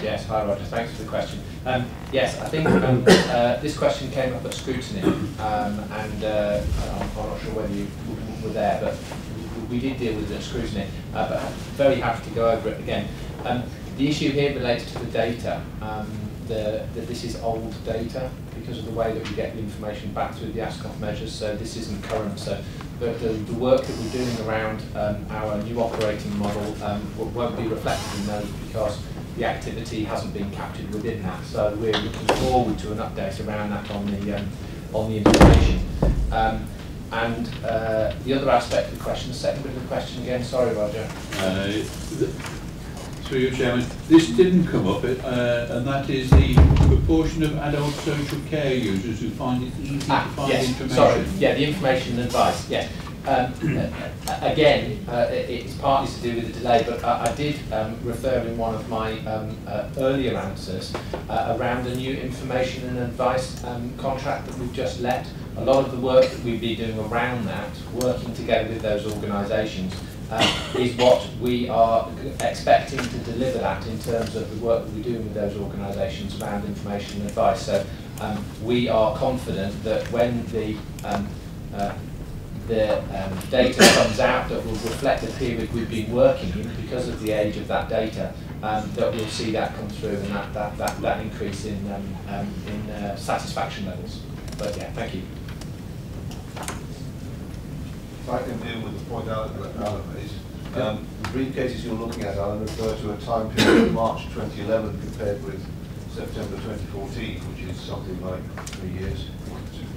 Yes, hi Roger, thanks for the question. Yes, I think this question came up at scrutiny, and I'm not sure whether you were there, but we did deal with it at scrutiny, but I'm very happy to go over it again. The issue here relates to the data. That this is old data because of the way that we get the information back through the ASCOF measures, so this isn't current. So the work that we're doing around our new operating model won't be reflected in those because the activity hasn't been captured within that. So we're looking forward to an update around that on the information. And the other aspect of the question, the second bit of the question again, sorry Roger. Through you, Chairman, this didn't come up, and that is the proportion of adult social care users who find it easy to find information. Sorry, yeah, the information and advice, yeah. Again, it's partly to do with the delay, but I did refer in one of my earlier answers around the new information and advice contract that we've just let. A lot of the work that we've been doing around that, working together with those organisations, is what we are expecting to deliver that in terms of the work that we're doing with those organisations around information and advice. So we are confident that when the data comes out that will reflect the period we've been working in because of the age of that data, that we'll see that come through and that increase in satisfaction levels. But yeah, thank you. If I can deal with the point Alan raised. The briefcases you're looking at, Alan, refer to a time period of March 2011 compared with September 2014, which is something like 3 years.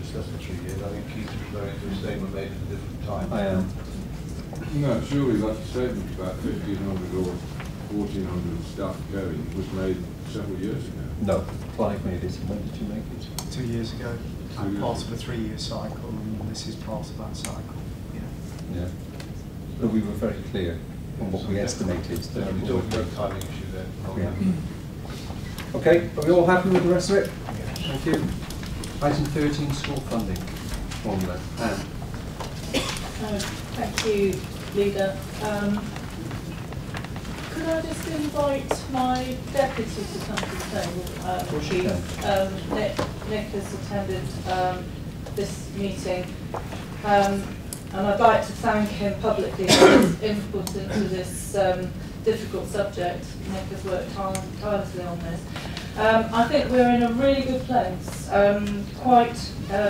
It's less than 3 years. I think Keith's referring to a statement made at a different time. I am. No, surely that statement about 1,500 or 1,400 staff going was made several years ago. No, Clive made it. When did you make it? 2 years ago. I'm part of a 3-year cycle, and this is part of that cycle. Yeah. But we were very clear on what we estimated. We're talking about timing issue there. Yeah. Okay, are we all happy with the rest of it? Thank you. Item 13, school funding formula. Anne. Thank you, Leader. Could I just invite my deputy to come to the table? Nick has attended this meeting, and I'd like to thank him publicly for his input into this difficult subject. Nick has worked tirelessly on this. I think we're in a really good place, quite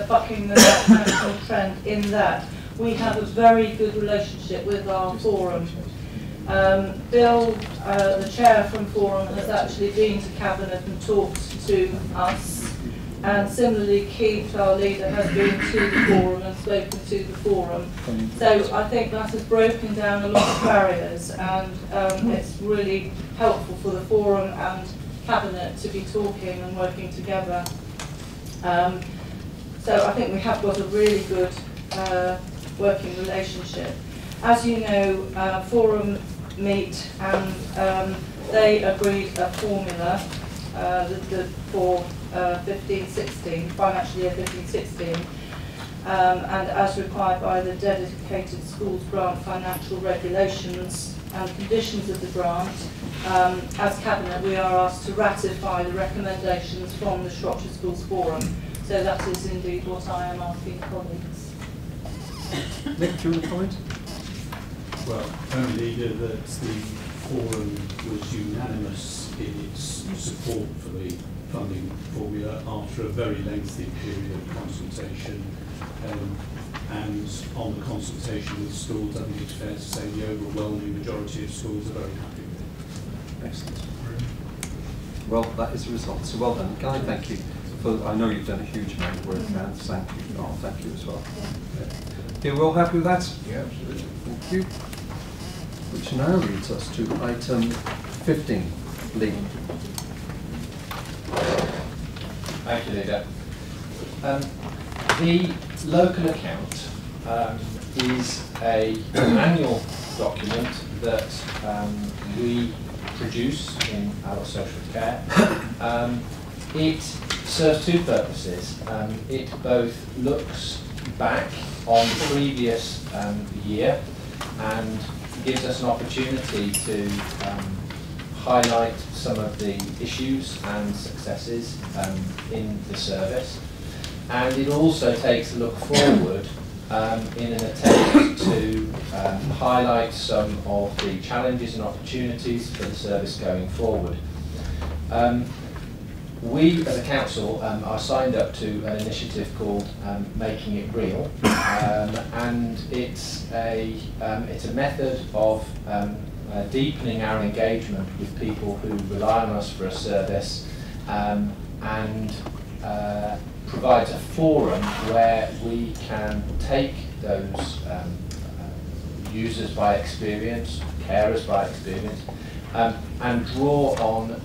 bucking the national trend in that we have a very good relationship with our forum. Bill, the chair from Forum, has actually been to Cabinet and talked to us, and similarly Keith, our leader, has been to the Forum and spoken to the Forum. So I think that has broken down a lot of barriers, and it's really helpful for the Forum and Cabinet to be talking and working together. So I think we have got a really good working relationship. As you know, Forum meet and they agreed a formula for 15-16, financial year 15-16, and as required by the Dedicated Schools Grant financial regulations and conditions of the grant, as Cabinet we are asked to ratify the recommendations from the Shropshire Schools Forum. So that is indeed what I am asking colleagues. Nick, do you want to comment? Well, only leader that the Forum was unanimous in its support for the funding formula after a very lengthy period of consultation, and on the consultation with schools, I think it's fair to say the overwhelming majority of schools are very happy with it. Excellent. Well, that is the result. So well done. Guy, thank you. I know you've done a huge amount of work, and thank you. Oh, thank you as well. You're all happy with that? Yeah, absolutely. Thank you. Which now leads us to item 15. Lee. Thank you, Leader. The local account is an annual document that we produce in adult social care. It serves two purposes. It both looks back on the previous year and gives us an opportunity to highlight some of the issues and successes in the service. And it also takes a look forward in an attempt to highlight some of the challenges and opportunities for the service going forward. We, as a council, are signed up to an initiative called Making It Real, and it's a method of deepening our engagement with people who rely on us for a service, and provides a forum where we can take those users by experience, carers by experience, and draw on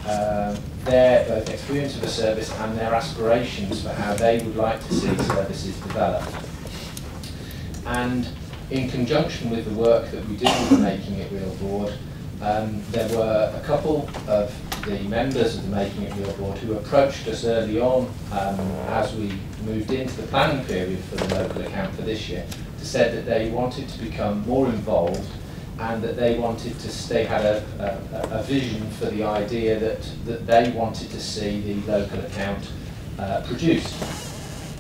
their both experience of the service and their aspirations for how they would like to see services developed. And in conjunction with the work that we did with the Making It Real board, there were a couple of the members of the Making It Real board who approached us early on as we moved into the planning period for the local account for this year, to said that they wanted to become more involved and that they wanted to, they had a vision for the idea that they wanted to see the local account produced.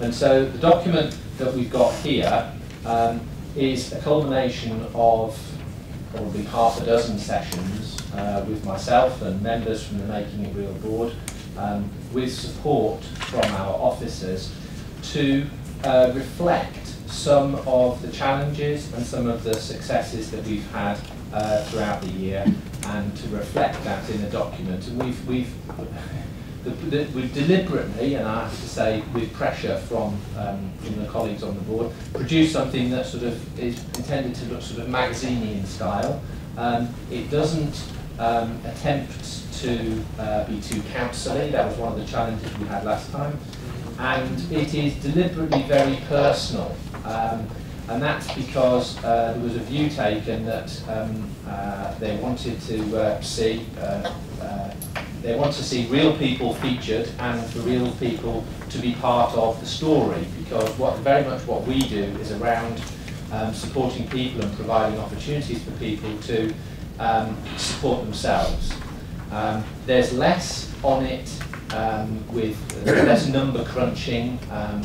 And so the document that we've got here is a culmination of probably half a dozen sessions with myself and members from the Making It Real board, with support from our officers, to reflect some of the challenges and some of the successes that we've had throughout the year, and to reflect that in a document. And we've deliberately, and I have to say with pressure from the colleagues on the board, produced something that sort of is intended to look sort of magazine-y in style. It doesn't attempt to be too council-y. That was one of the challenges we had last time. And it is deliberately very personal. And that's because there was a view taken that they wanted to see real people featured, and for real people to be part of the story, because very much what we do is around supporting people and providing opportunities for people to support themselves. There's less on it with less number crunching,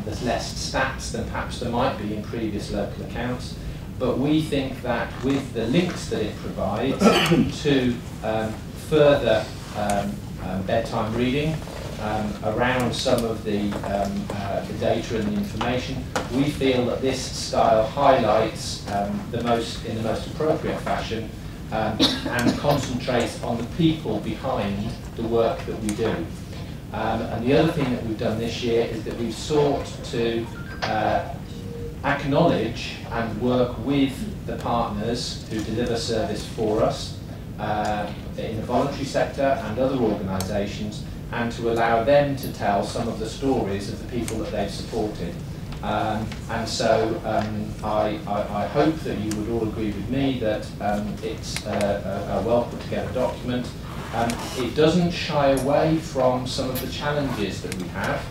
there's less stats than perhaps there might be in previous local accounts, but we think that with the links that it provides to further bedtime reading around some of the data and the information, we feel that this style highlights in the most appropriate fashion and concentrates on the people behind the work that we do. And the other thing that we've done this year is that we've sought to acknowledge and work with the partners who deliver service for us in the voluntary sector and other organisations, and to allow them to tell some of the stories of the people that they've supported. And so I hope that you would all agree with me that it's a well put together document. It doesn't shy away from some of the challenges that we have,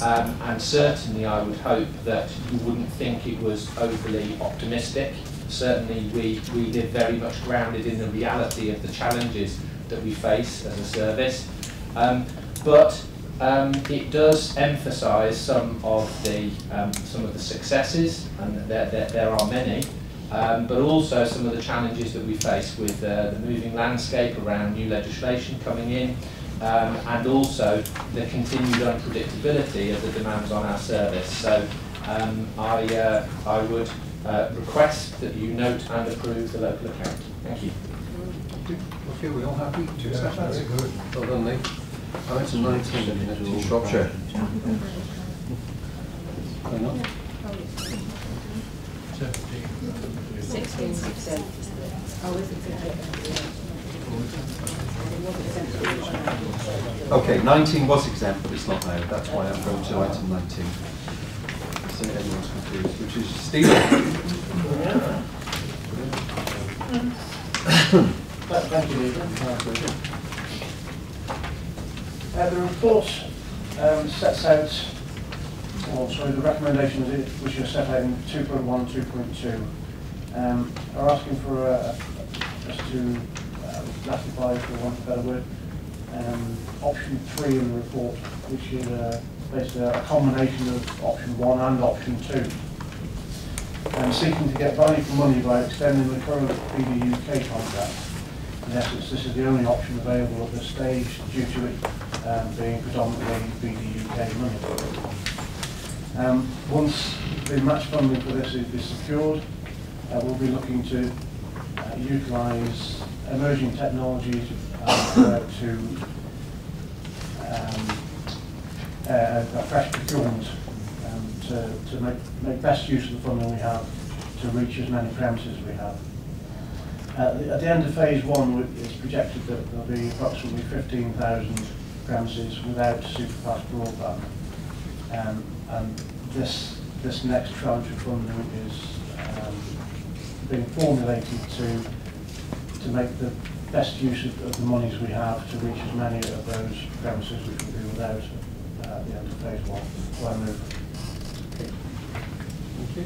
and certainly I would hope that you wouldn't think it was overly optimistic. Certainly we live very much grounded in the reality of the challenges that we face as a service. But it does emphasise some of the successes, and there are many, but also some of the challenges that we face with the moving landscape around new legislation coming in, and also the continued unpredictability of the demands on our service. So I would request that you note and approve the local account. Thank you. Okay, we all happy to accept that? Very good. Well done, Lee. Item 19, Shropshire. Hang on. 16%. Oh, is it? Okay, 19 was exempt, but it's not now. That's why I'm going to item 19. So everyone's confused, which is Stephen. Thank you, Leader. The report sets out, the recommendations which are set out in 2.1 and 2.2 are asking for just to ratify, for want of a better word, option 3 in the report, which is basically a combination of option 1 and option 2. Seeking to get value for money by extending the current BD UK contract. In essence, this is the only option available at this stage due to it being predominantly BD UK money. Once the match funding for this is secured, we'll be looking to utilise emerging technologies to a fresh procurement to make best use of the funding we have to reach as many premises as we have. At the end of phase 1, it's projected that there'll be approximately 15,000 premises without superfast broadband, and this next tranche of funding is being formulated to make the best use of the monies we have to reach as many of those premises which will be without at the end of phase 1. So I move. Thank you.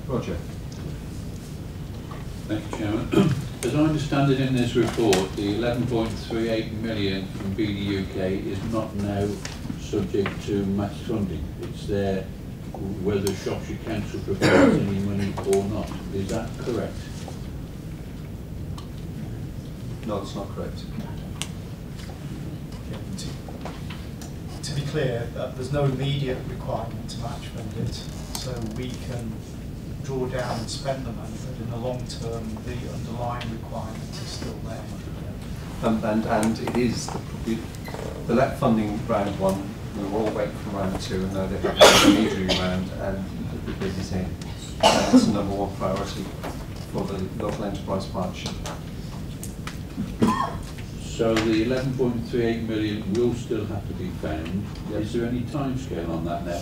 Roger. Thank you, Chairman. As I understand it in this report, the 11.38 million from BD UK is not now subject to match funding. It's there whether Shropshire Council provides any money or not. Is that correct? No, it's not correct. To be clear, there's no immediate requirement to match fund it, so we can draw down and spend the money, but in the long term, the underlying requirement is still there. And it is the LEP funding round 1. We were all waiting for round 2, and now they have an intermediary round, and the bid is in. That's the number 1 priority for the local enterprise partnership. So the 11.38 million will still have to be found. Yes. Is there any timescale on that now?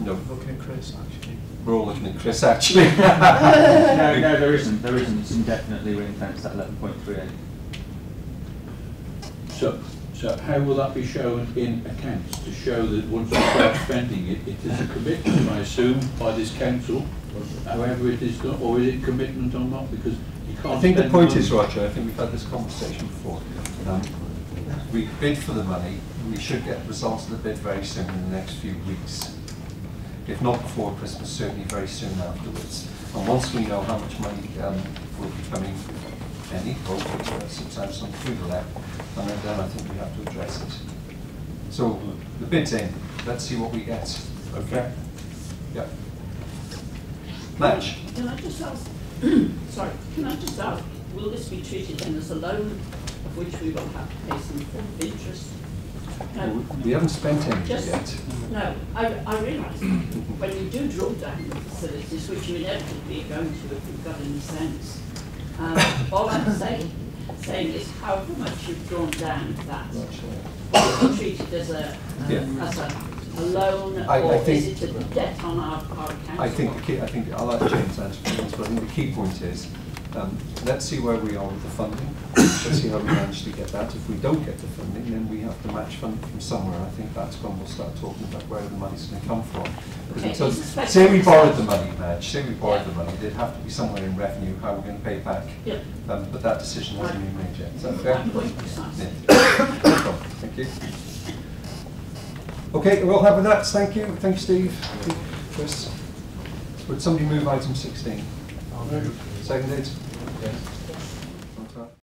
No. Looking at Chris, actually. We're all looking at Chris, actually. No, there isn't. There isn't. It's indefinitely ring-fenced, that 11.38. So how will that be shown in accounts to show that once we start spending it, it is a commitment, I assume, by this council, however it is done, or is it commitment or not? Because You can't I think the spend point money. is, Roger, I think we've had this conversation before. We bid for the money, we should get results of the bid very soon in the next few weeks. If not before Christmas, certainly very soon afterwards. And once we know how much money will be coming, any, hopefully substantial through the lab, and then I think we have to address it. So the bid's in, let's see what we get. Okay? Yeah. Match. Can I just ask, sorry, can I just ask, will this be treated then as a loan of which we will have to pay some form of interest? We haven't spent any Just- yet. No, I realise when you do draw down the facilities, which you inevitably are going to if you've got any sense, all I'm saying is however much you've drawn down that, will be treated as a loan, I or think- is it a debt on our account? I think I'll let James answer this, but I think the key point is, let's see where we are with the funding. Let's see how we manage to get that. If we don't get the funding, then we have to match funding from somewhere. I think that's when we'll start talking about where the money's going to come from. Okay, Because it's expected say we to borrowed start- the money, Madge, say we borrowed the money, there'd have to be somewhere in revenue how we're going to pay it back. Yep. But that decision hasn't been made yet. Is that fair? I'm quite precise. Yeah. No problem. Thank you. Okay, we'll have with that. Thank you. Thank you, Steve. Thank you, Chris. Would somebody move item 16? I'll move. Seconded? Yes.